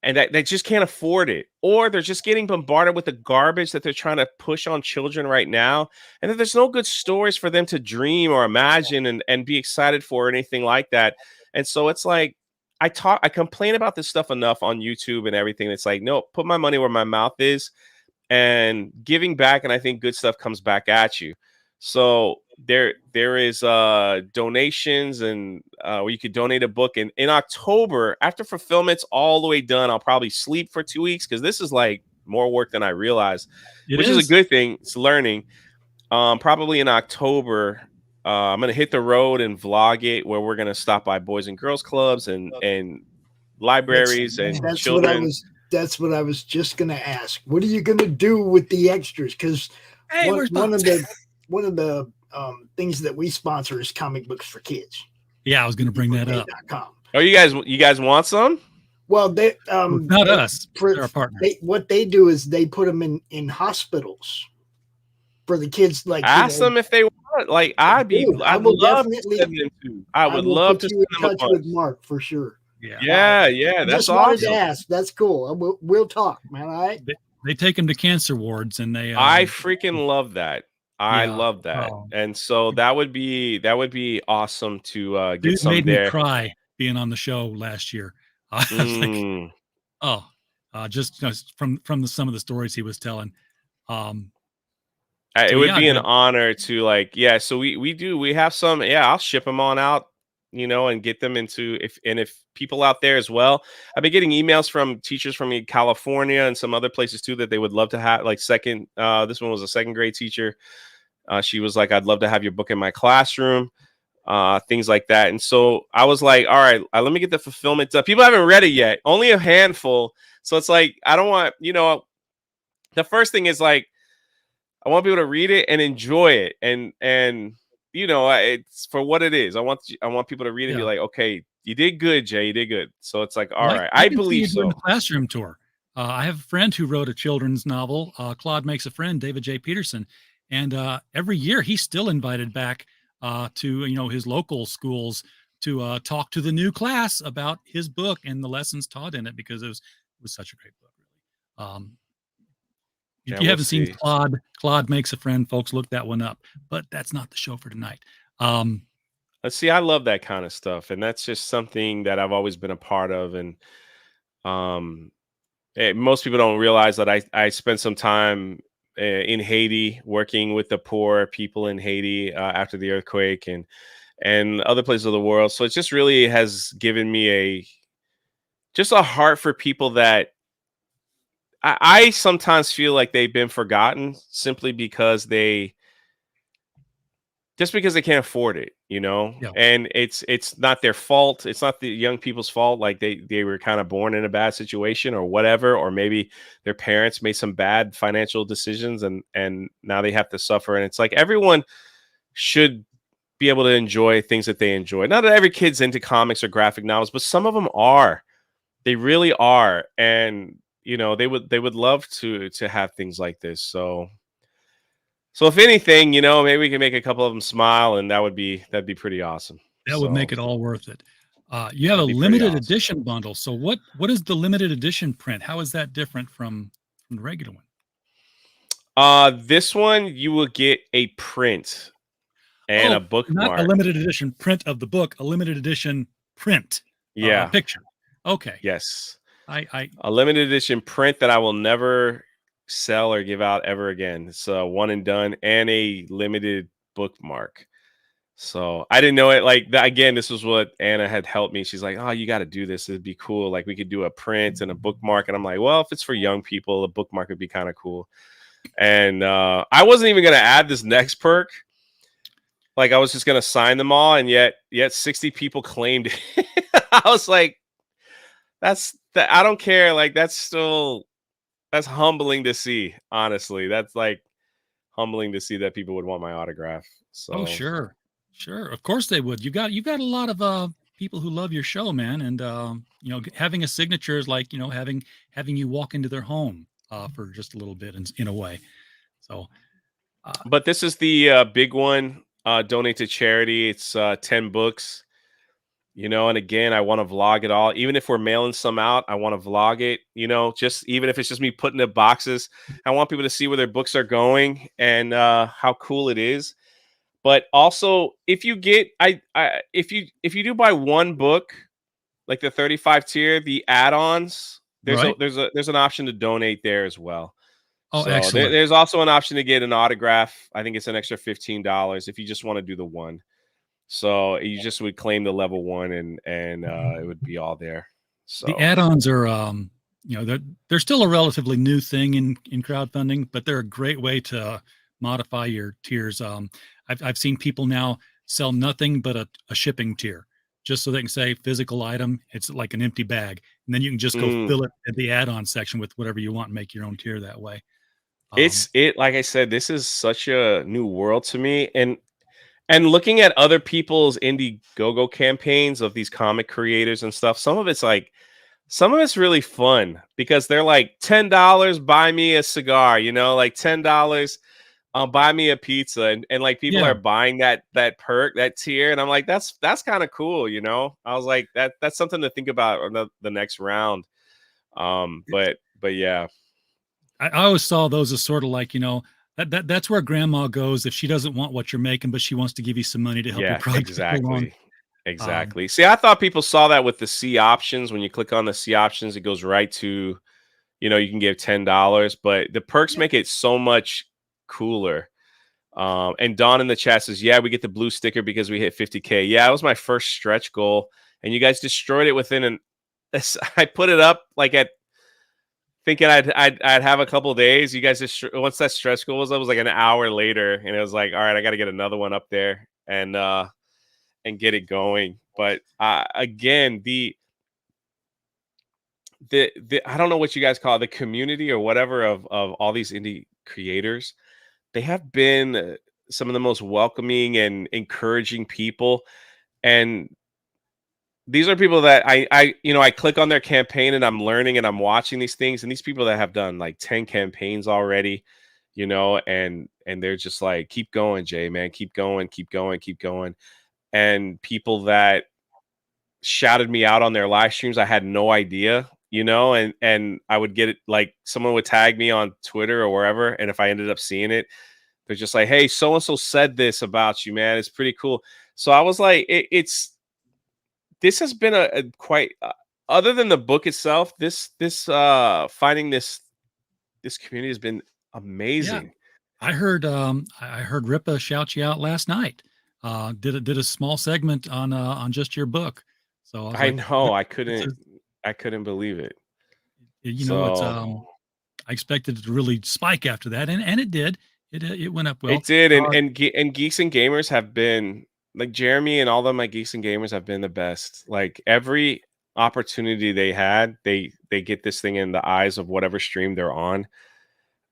Speaker 7: that they just can't afford it, or they're just getting bombarded with the garbage that they're trying to push on children right now, and that there's no good stories for them to dream or imagine and be excited for or anything like that. And so it's like, I complain about this stuff enough on YouTube and everything. It's like, no, put my money where my mouth is, and giving back, and I think good stuff comes back at you. So there is donations, and where you could donate a book. And in October, after fulfillment's all the way done, I'll probably sleep for 2 weeks, because this is like more work than I realized, which is a good thing. It's learning. Probably in October, I'm gonna hit the road and vlog it, where we're gonna stop by boys and girls clubs and libraries and children.
Speaker 8: That's what I was just gonna ask. What are you gonna do with the extras? Because one of the things that we sponsor is comic books for kids.
Speaker 6: Yeah, I was going to bring that up.
Speaker 7: Oh, you guys want some?
Speaker 8: Well, they
Speaker 6: not us. They're our partner.
Speaker 8: What they do is they put them in hospitals for the kids. Like,
Speaker 7: ask them if they want. Like, I would love to send you in touch with
Speaker 8: Mark for sure.
Speaker 7: Yeah. That's awesome.
Speaker 8: To ask. That's cool. We'll talk, man. All right.
Speaker 6: They take them to cancer wards, and they.
Speaker 7: I freaking love that. I
Speaker 6: Yeah.
Speaker 7: love that.
Speaker 6: Oh,
Speaker 7: And so that would be awesome to get
Speaker 6: dude
Speaker 7: some
Speaker 6: made me
Speaker 7: there.
Speaker 6: cry being on the show last year. I was like,
Speaker 7: Mm.
Speaker 6: oh, just from some of the stories he was telling. Um,
Speaker 7: It
Speaker 6: so
Speaker 7: would
Speaker 6: yeah,
Speaker 7: be an
Speaker 6: dude.
Speaker 7: honor to like, yeah. So we have some, yeah. I'll ship them on out, and get them into if people out there as well. I've been getting emails from teachers from California and some other places too that they would love to have like second. This one was a second grade teacher. She was like, I'd love to have your book in my classroom, things like that. And so I was like, all right, let me get the fulfillment done. People haven't read it yet, only a handful. So it's like, I don't want, the first thing is like, I want people to read it and enjoy it. And it's for what it is. I want people to read it and be
Speaker 6: Yeah.
Speaker 7: like, okay, you did good, Jay. You did good. So it's like, all
Speaker 6: Well,
Speaker 7: right,
Speaker 6: I
Speaker 7: I
Speaker 6: can see
Speaker 7: believe
Speaker 6: you doing
Speaker 7: so.
Speaker 6: the classroom tour. I have a friend who wrote a children's novel, Claude Makes a Friend, David J. Peterson. And every year he's still invited back to, his local schools to talk to the new class about his book and the lessons taught in it, because it was such a great book, really. If
Speaker 7: Yeah,
Speaker 6: you
Speaker 7: we'll
Speaker 6: haven't seen
Speaker 7: see.
Speaker 6: Claude Makes a Friend, folks, look that one up. But that's not the show for tonight.
Speaker 7: Let's see. I love that kind of stuff. And that's just something that I've always been a part of. And most people don't realize that I spent some time in Haiti working with the poor people in Haiti after the earthquake and other places of the world. So it just really has given me just a heart for people that I sometimes feel like they've been forgotten simply because they can't afford it,
Speaker 6: Yeah.
Speaker 7: and it's not their fault. It's not the young people's fault. Like they were kind of born in a bad situation or whatever, or maybe their parents made some bad financial decisions and now they have to suffer. And it's like everyone should be able to enjoy things that they enjoy. Not that every kid's into comics or graphic novels, but some of them are. They really are. And they would love to have things like this. So if anything, maybe we can make a couple of them smile, and that'd be pretty awesome.
Speaker 6: That would make it all worth it. You have a
Speaker 7: That'd be pretty
Speaker 6: limited
Speaker 7: awesome.
Speaker 6: edition bundle. So what is the limited edition print? How is that different from the regular one?
Speaker 7: This one you will get a print and a bookmark.
Speaker 6: Not a limited edition print of the book, a limited edition print.
Speaker 7: Yeah.
Speaker 6: Picture. Okay.
Speaker 7: Yes.
Speaker 6: I
Speaker 7: A limited edition print that I will never sell or give out ever again. It's one and done, and a limited bookmark. So I didn't know it. Like again, this was what Anna had helped me. She's like, "Oh, you got to do this. It'd be cool. Like we could do a print and a bookmark." And I'm like, "Well, if it's for young people, a bookmark would be kind of cool." And I wasn't even gonna add this next perk. Like I was just gonna sign them all, and yet 60 people claimed it. I was like, I don't care. Like that's humbling to see. Honestly, that's like humbling to see that people would want my autograph. So
Speaker 6: sure. Of course they would. You got a lot of people who love your show, man, and having a signature is like having you walk into their home for just a little bit in a way. So,
Speaker 7: but this is the big one. Donate to charity. It's 10 books. And again, I want to vlog it all. Even if we're mailing some out, I want to vlog it. Just even if it's just me putting the boxes, I want people to see where their books are going and how cool it is. But also, if you get, if you do buy one book, like the 35 tier, the add-ons, there's an option to donate there as well.
Speaker 6: Oh,
Speaker 7: so
Speaker 6: excellent.
Speaker 7: There's also an option to get an autograph. I think it's an extra $15 if you just want to do the one. So you just would claim the level 1 and it would be all there. So
Speaker 6: the add-ons are they're still a relatively new thing in crowdfunding, but they're a great way to modify your tiers. I've seen people now sell nothing but a shipping tier, just so they can say physical item. It's like an empty bag, and then you can just go fill it at the add-on section with whatever you want and make your own tier that way.
Speaker 7: Like I said, this is such a new world to me, and looking at other people's Indiegogo campaigns of these comic creators and stuff, some of it's really fun because they're like $10, buy me a cigar, like $10, buy me a pizza, and like people are buying that perk, that tier, and I'm like, that's kind of cool, I was like, that's something to think about on the next round. But yeah.
Speaker 6: I always saw those as sort of like, That's where grandma goes if she doesn't want what you're making, but she wants to give you some money to help your project along.
Speaker 7: Exactly. See, I thought people saw that with the C options. When you click on the C options, it goes right to, you can give $10, but the perks make it so much cooler. And Don in the chat says, yeah, we get the blue sticker because we hit 50K. Yeah, it was my first stretch goal, and you guys destroyed it within I put it up like at thinking I'd have a couple days. You guys just once that stretch goal was up, it was like an hour later, and it was like, all right, I got to get another one up there and get it going. But again, the I don't know what you guys call it, the community or whatever of all these indie creators. They have been some of the most welcoming and encouraging people, and these are people that I click on their campaign and I'm learning and I'm watching these things, and these people that have done like 10 campaigns already, and they're just like, keep going, Jay, man, keep going. And people that shouted me out on their live streams, I had no idea, and I would get it, like someone would tag me on Twitter or wherever, and if I ended up seeing it, they're just like, hey, so and so said this about you, man, it's pretty cool. So I was like, this has been a quite other than the book itself, this finding this community has been amazing.
Speaker 6: Yeah. I heard Ripa shout you out last night. Did a small segment on just your book. So I
Speaker 7: know I couldn't believe it.
Speaker 6: It's I expected it to really spike after that, and it did. It went up well.
Speaker 7: It did, and Geeks and Gamers have been, like, Jeremy and all of my Geeks and Gamers have been the best. Like, every opportunity they had, they get this thing in the eyes of whatever stream they're on.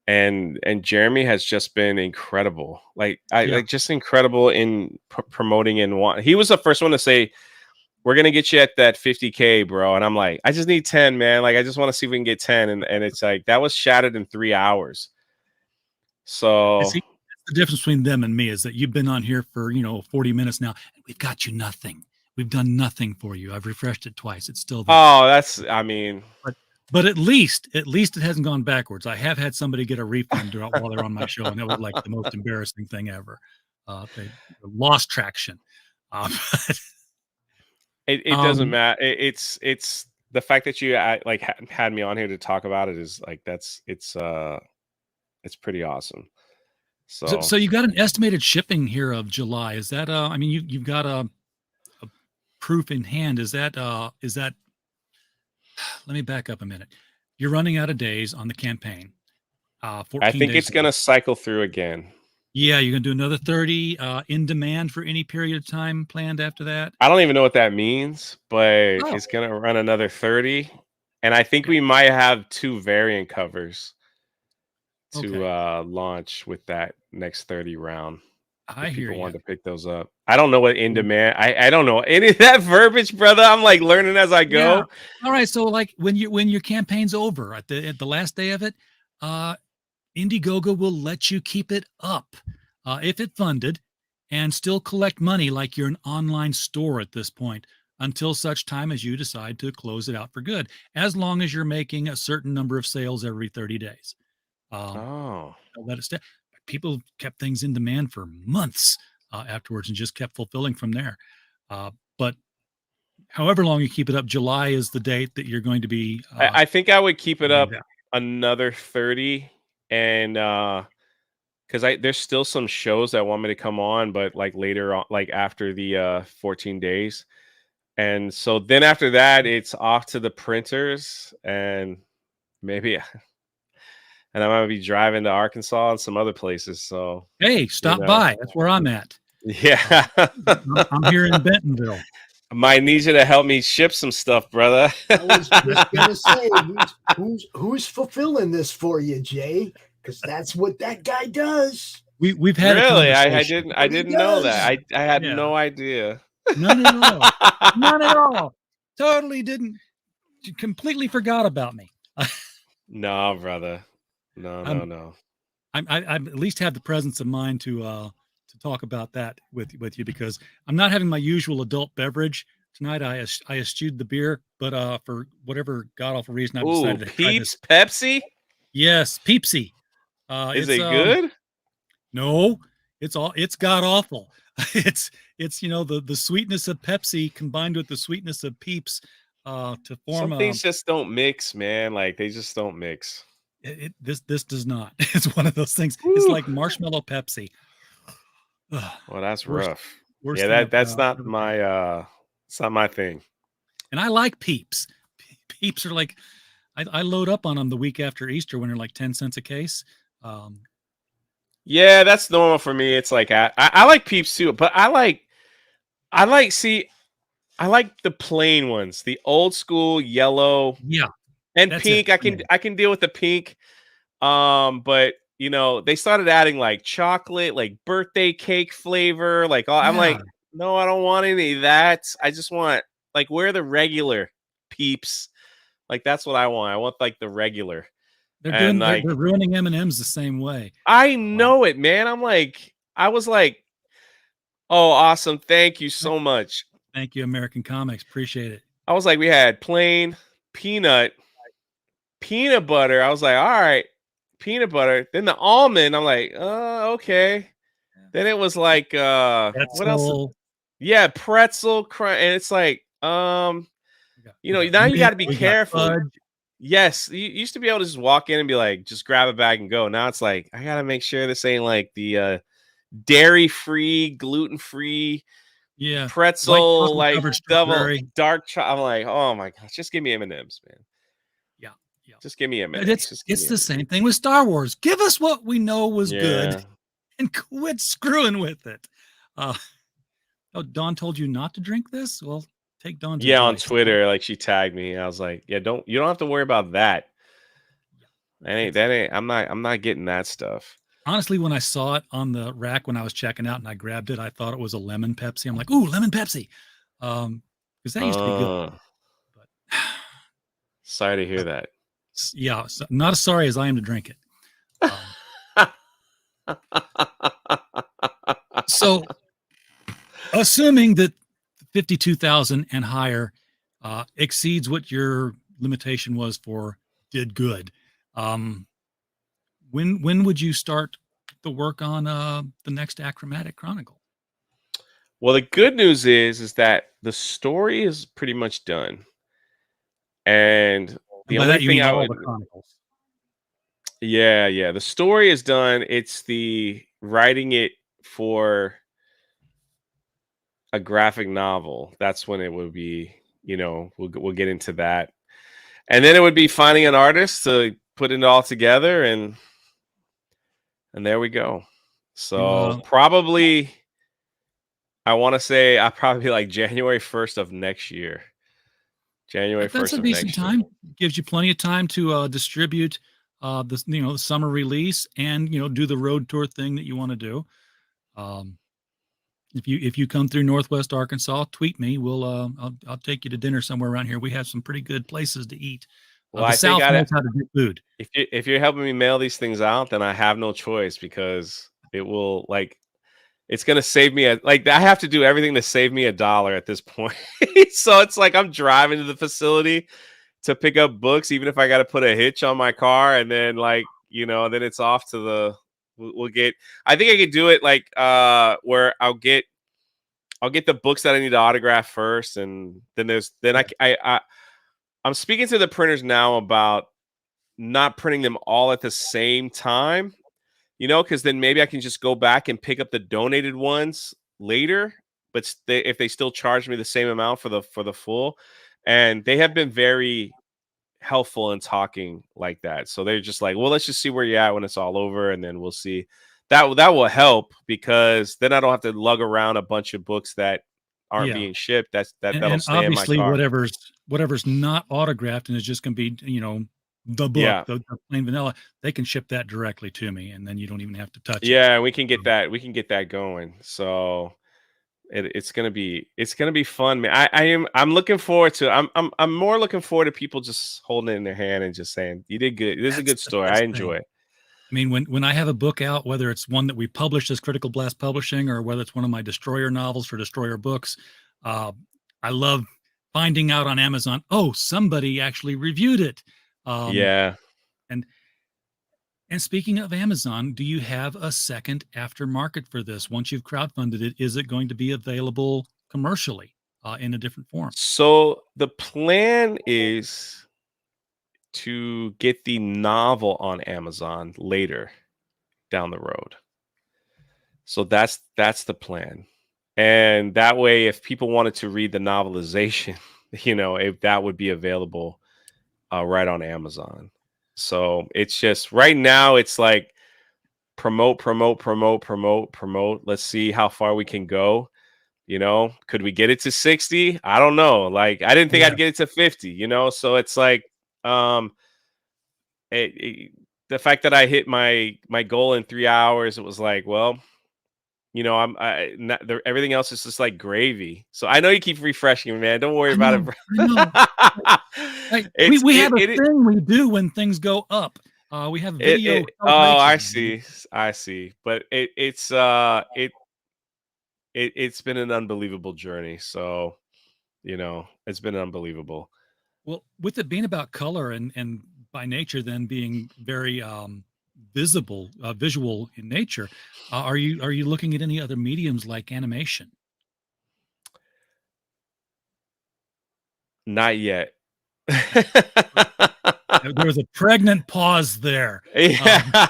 Speaker 7: And Jeremy has just been incredible. Like, just incredible in promoting and he was the first one to say, we're going to get you at that 50K, bro. And I'm like, I just need 10, man. Like, I just want to see if we can get 10. And it's like, that was shattered in 3 hours. So
Speaker 6: see, the difference between them and me is that you've been on here for 40 minutes now, and we've got you nothing. We've done nothing for you. I've refreshed it twice. It's still there.
Speaker 7: But
Speaker 6: at least it hasn't gone backwards. I have had somebody get a refund while they're on my show, and that was like the most embarrassing thing ever. They lost traction.
Speaker 7: It doesn't matter. It's the fact that you had me on here to talk about it is like, it's pretty awesome.
Speaker 6: So you got an estimated shipping here of July. Is that you've got a proof in hand. Is that let me back up a minute. You're running out of days on the campaign. 14
Speaker 7: I think
Speaker 6: days
Speaker 7: it's going to cycle through again.
Speaker 6: Yeah, you're going to do another 30 in demand for any period of time planned after that.
Speaker 7: I don't even know what that means, but it's going to run another 30. And I think we might have 2 variant covers to launch with that next 30 round.
Speaker 6: I hear
Speaker 7: people
Speaker 6: you.
Speaker 7: want to pick those up. I don't know what in demand. I don't know any of that verbiage, brother. I'm like learning as I go.
Speaker 6: Yeah. All right. So like when your campaign's over at the last day of it, Indiegogo will let you keep it up if it funded and still collect money like you're an online store at this point until such time as you decide to close it out for good, as long as you're making a certain number of sales every 30 days. Let it stay. People kept things in demand for months afterwards and just kept fulfilling from there. But however long you keep it up, July is the date that you're going to be.
Speaker 7: I think I would keep it up another 30, and because there's still some shows that want me to come on, but like later on, like after the 14 days. And so then after that, it's off to the printers, and maybe. And I might be driving to Arkansas and some other places. So
Speaker 6: hey, stop by. That's where I'm at.
Speaker 7: Yeah,
Speaker 6: I'm here in Bentonville.
Speaker 7: Might need you to help me ship some stuff, brother.
Speaker 8: I was just gonna say, who's fulfilling this for you, Jay? Because that's what that guy does.
Speaker 6: We've had
Speaker 7: really. I didn't know that. I had no idea.
Speaker 6: None at all. None at all. Totally didn't. Completely forgot about me.
Speaker 7: No, brother. No.
Speaker 6: I at least have the presence of mind to talk about that with you, because I'm not having my usual adult beverage tonight. I eschewed the beer, but for whatever god awful reason, I decided to try this
Speaker 7: Pepsi.
Speaker 6: Yes, Peepsy.
Speaker 7: Is it good?
Speaker 6: No, it's god awful. It's the sweetness of Pepsi combined with the sweetness of Peeps to form
Speaker 7: Some things just don't mix, man. Like they just don't mix.
Speaker 6: This does not. It's one of those things.
Speaker 7: Woo.
Speaker 6: It's like marshmallow Pepsi.
Speaker 7: Well, that's
Speaker 6: Worst-
Speaker 7: rough.
Speaker 6: worst
Speaker 7: Yeah,
Speaker 6: thing
Speaker 7: that's
Speaker 6: I've
Speaker 7: not
Speaker 6: ever
Speaker 7: my it's not my thing.
Speaker 6: And I like Peeps. Peeps are like, I load up on them the week after Easter when they're like 10 cents a case.
Speaker 7: Yeah, that's normal for me. It's like I like Peeps too, but I like the plain ones, the old school yellow,
Speaker 6: Yeah,
Speaker 7: and
Speaker 6: that's
Speaker 7: pink.
Speaker 6: it.
Speaker 7: I can deal with the pink. But they started adding like chocolate, like birthday cake flavor, like I'm like, no, I don't want any of that. I just want like where the regular Peeps. Like that's what I want. I want like the regular.
Speaker 6: They're ruining M&Ms the same way.
Speaker 7: I know it, man. I was like, oh, awesome. Thank you so much.
Speaker 6: Thank you, American Comics. Appreciate it.
Speaker 7: I was like, we had plain peanut butter. I was like, all right, peanut butter. Then the almond, I'm like, okay. Then it was like, what else? Yeah, pretzel crunch. And it's like, now you got to be careful. Yes, you used to be able to just walk in and be like, just grab a bag and go. Now it's like, I got to make sure this ain't like the dairy-free, gluten-free pretzel, like double dark chocolate. I'm like, oh my gosh, just give me M&Ms, man.
Speaker 6: Yeah.
Speaker 7: Just give me M&Ms.
Speaker 6: It's the same thing with Star Wars. Give us what we know was good and quit screwing with it. Dawn told you not to drink this? Well, take Dawn to
Speaker 7: on Twitter, like she tagged me. I was like, you don't have to worry about that. That ain't I'm not getting that stuff.
Speaker 6: Honestly, when I saw it on the rack when I was checking out and I grabbed it, I thought it was a lemon Pepsi. I'm like, ooh, lemon Pepsi. Because that used to be good. But
Speaker 7: sorry to hear that.
Speaker 6: Yeah, not as sorry as I am to drink it. So assuming that 52,000 and higher exceeds what your limitation was for did good. When would you start the work on the next Achromatic Chronicle?
Speaker 7: Well, the good news is that the story is pretty much done, and the only thing I would,
Speaker 6: the Chronicles.
Speaker 7: Yeah, the story is done. It's the writing it for a graphic novel. That's when it would be, we'll get into that. And then it would be finding an artist to put it all together, and there we go. So probably, I want to say I probably like January 1st of next year. January 1st.
Speaker 6: That's a decent time. Gives you plenty of time to distribute the summer release and do the road tour thing that you want to do. If you come through Northwest Arkansas, tweet me. I'll take you to dinner somewhere around here. We have some pretty good places to eat.
Speaker 7: Well,
Speaker 6: the South knows how to do food.
Speaker 7: If you're helping me mail these things out, then I have no choice because it will it's gonna save me I have to do everything to save me $1 at this point. So it's like I'm driving to the facility to pick up books, even if I got to put a hitch on my car, and then then it's off to the. We'll get. I think I could do it where I'll get the books that I need to autograph first, and then I'm speaking to the printers now about not printing them all at the same time, because then maybe I can just go back and pick up the donated ones later, but if they still charge me the same amount for the full, and they have been very helpful in talking like that. So they're just like, well, let's just see where you're at when it's all over, and then we'll see. That will help because then I don't have to lug around a bunch of books that aren't being shipped. That'll stay in my car.
Speaker 6: Whatever's not autographed and is just going to be the book, the plain vanilla, they can ship that directly to me, and then you don't even have to touch it.
Speaker 7: Yeah, we can get that. We can get that going. So it's gonna be fun, man. I'm looking forward to. I'm more looking forward to people just holding it in their hand and just saying, "You did good. This is a good story. I enjoy it."
Speaker 6: I mean, when I have a book out, whether it's one that we published as Critical Blast Publishing or whether it's one of my Destroyer novels for Destroyer Books, I love finding out on Amazon, oh, somebody actually reviewed it. And And speaking of Amazon, do you have a second aftermarket for this? Once you've crowdfunded it, is it going to be available commercially in a different form?
Speaker 7: So the plan is to get the novel on Amazon later down the road. So that's the plan. And that way, if people wanted to read the novelization, if that would be available right on Amazon. So it's just right now, it's like promote. Let's see how far we can go. Could we get it to 60? I don't know. Like, I didn't think I'd get it to 50, so it's like, the fact that I hit my goal in 3 hours, it was like, well, everything else is just like gravy. So I know you keep refreshing, man. Don't worry about it.
Speaker 6: We have a thing we do when things go up. We have video.
Speaker 7: I see. But it's been an unbelievable journey. So, it's been unbelievable.
Speaker 6: Well, with it being about color and by nature then being very visual in nature, are you looking at any other mediums like animation?
Speaker 7: Not yet.
Speaker 6: There was a pregnant pause there.
Speaker 7: Yeah.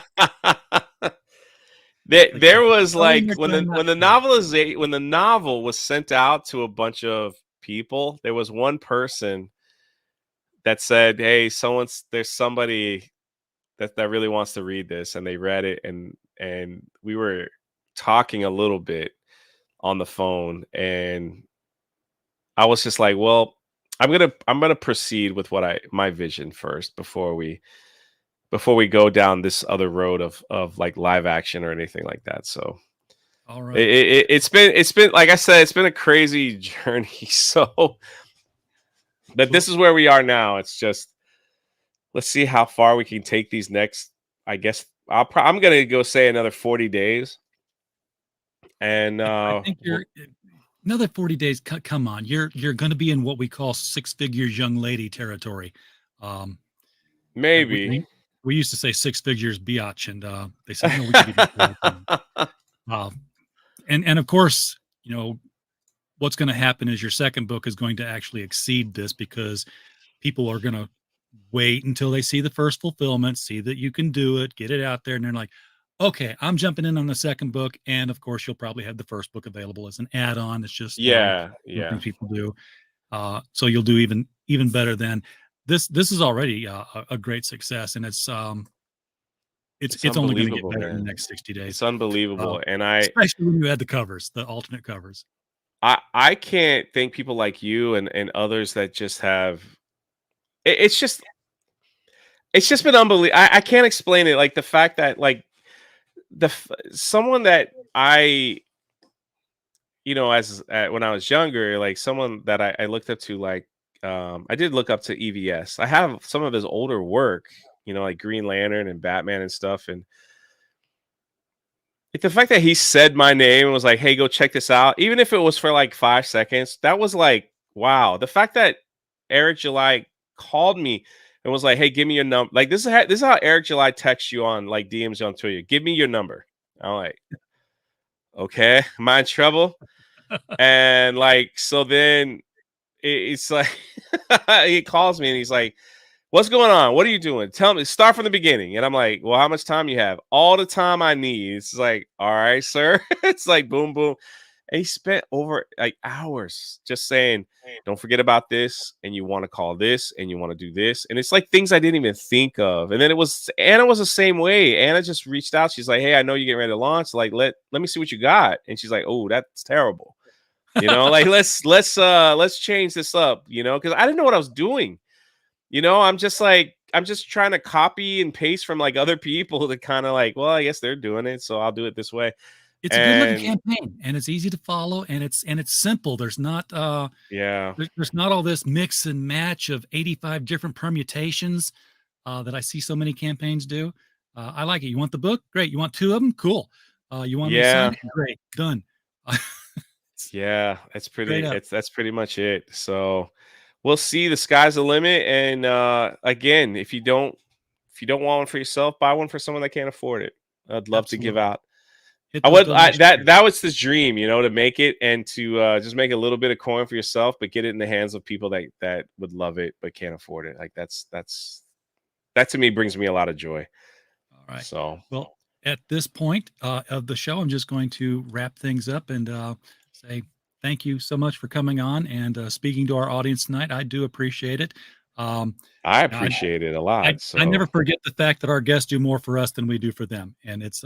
Speaker 7: There was like when the novel was sent out to a bunch of people, there was one person that said, "Hey, there's somebody that really wants to read this," and they read it, and we were talking a little bit on the phone, and I was just like, "Well, I'm gonna proceed with my vision first before we go down this other road of like live action or anything like that." So,
Speaker 6: all right,
Speaker 7: it's been like I said, it's been a crazy journey. So, but this is where we are now. It's just, let's see how far we can take these next. I guess I'm gonna go say another 40 days, and
Speaker 6: I think another 40 days. Come on, you're going to be in what we call 6 figures young lady territory.
Speaker 7: Maybe
Speaker 6: we used to say 6 figures biatch, and they said no, we can be and of course, what's going to happen is your second book is going to actually exceed this, because people are going to wait until they see the first fulfillment, see that you can do it, get it out there, and they're like, okay, I'm jumping in on the second book. And of course, you'll probably have the first book available as an add-on. It's just things people do. So you'll do even better than this. This is already a great success, and it's only going to get better in the next 60 days.
Speaker 7: It's unbelievable, and
Speaker 6: especially when you add the covers, the alternate covers.
Speaker 7: I can't thank people like you and others that just have. It's just been unbelievable. I can't explain it. Like the fact that like someone that I, when I was younger, like someone that I looked up to, like I did look up to EVS. I have some of his older work, like Green Lantern and Batman and stuff, and the fact that he said my name and was like, "Hey, go check this out," even if it was for like 5 seconds, that was like, wow. The fact that Eric July called me and was like, "Hey, give me your number." Like this is how Eric July texts you on like DMs on Twitter. "Give me your number." I'm like, okay, am I in trouble? And like, so then it's like he calls me and he's like, "What's going on? What are you doing? Tell me, start from the beginning." And I'm like, "Well, how much time you have?" "All the time I need." It's like, "All right, sir." It's like boom, boom. And he spent over like hours just saying, "Don't forget about this. And you want to call this and you want to do this." And it's like things I didn't even think of. And then Anna was the same way. Anna just reached out. She's like, "Hey, I know you're getting ready to launch. Like, let me see what you got." And she's like, "Oh, that's terrible." Like let's change this up, because I didn't know what I was doing. I'm just trying to copy and paste from like other people to kind of like, well, I guess they're doing it, so I'll do it this way.
Speaker 6: It's a good-looking campaign, and it's easy to follow, and it's simple. There's not there's not all this mix and match of 85 different permutations that I see so many campaigns do. I like it. You want the book? Great. You want 2 of them? Cool. You want me to sign it? Great. Done.
Speaker 7: Yeah, that's pretty much it. So we'll see. The sky's the limit. And again, if you If you don't want one for yourself, buy one for someone that can't afford it. I'd love to give out. That was the dream, to make it and to just make a little bit of coin for yourself, but get it in the hands of people that would love it but can't afford it. Like that to me brings me a lot of joy.
Speaker 6: All right.
Speaker 7: So
Speaker 6: well, at this point of the show, I'm just going to wrap things up and say thank you so much for coming on and speaking to our audience tonight. I do appreciate it.
Speaker 7: I appreciate it a lot.
Speaker 6: I never forget the fact that our guests do more for us than we do for them, and it's.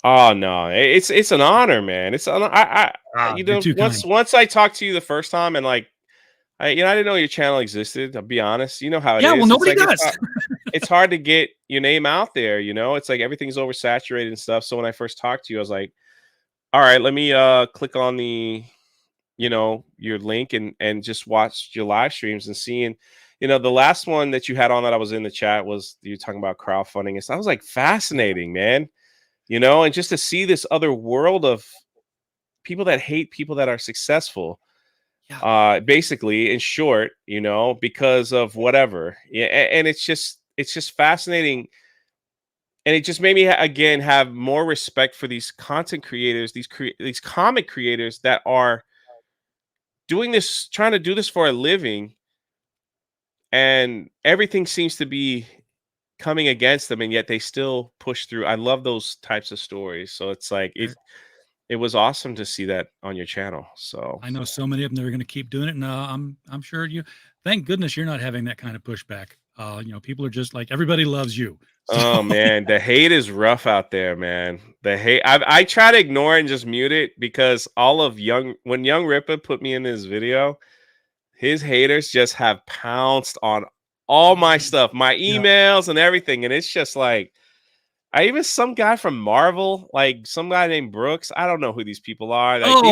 Speaker 7: Oh no, it's an honor, man. It's an once I talked to you the first time and I didn't know your channel existed. I'll be honest. You know how it is.
Speaker 6: Yeah, well, nobody does.
Speaker 7: It's hard to get your name out there. It's like everything's oversaturated and stuff. So when I first talked to you, I was like, all right, let me click on the, your link and just watch your live streams and seeing, the last one that you had on that I was in the chat was you talking about crowdfunding and stuff. I was like, fascinating, man. And just to see this other world of people that hate people that are successful, basically, in short, because of whatever. Yeah, and it's just fascinating. And it just made me again have more respect for these content creators, these comic creators that are doing this, trying to do this for a living, and everything seems to be coming against them, and yet they still push through. I love those types of stories. So it's like it was awesome to see that on your channel. So
Speaker 6: I know so many of them that are going to keep doing it, and I'm sure thank goodness you're not having that kind of pushback. People are just like, everybody loves you. So.
Speaker 7: Oh man, the hate is rough out there, man. The hate. I try to ignore it and just mute it because when Young Ripper put me in this video, his haters just have pounced on all my stuff, my emails and everything. And it's just like, some guy from Marvel, like some guy named Brooks. I don't know who these people are. Like,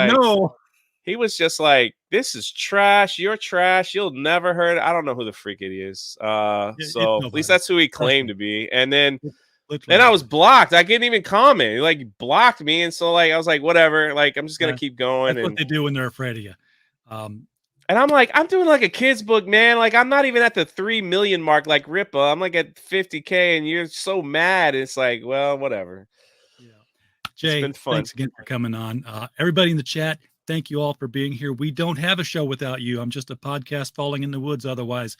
Speaker 6: no.
Speaker 7: He was just like, this is trash. You're trash. You'll never heard. I don't know who the freak it is. So at least that's who he claimed to be. And then I was blocked. I couldn't even comment. He like blocked me. And so I was like, whatever. Like, I'm just going to keep going.
Speaker 6: That's what they do when they're afraid of you.
Speaker 7: And I'm like, I'm doing like a kid's book, man. Like, I'm not even at the 3 million mark like Rippa. I'm like at 50K and you're so mad. It's like, well, whatever.
Speaker 6: Yeah. Jay, it's been fun. Thanks again for coming on. Everybody in the chat, thank you all for being here. We don't have a show without you. I'm just a podcast falling in the woods otherwise.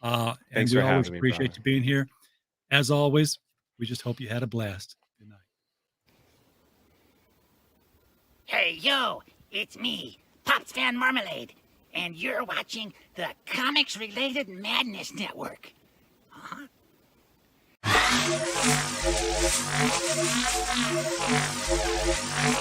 Speaker 6: And we always appreciate you being here. As always, we just hope you had a blast. Good night.
Speaker 9: Hey, yo, it's me, Pops Fan Marmalade. And you're watching the Comics Related Madness Network.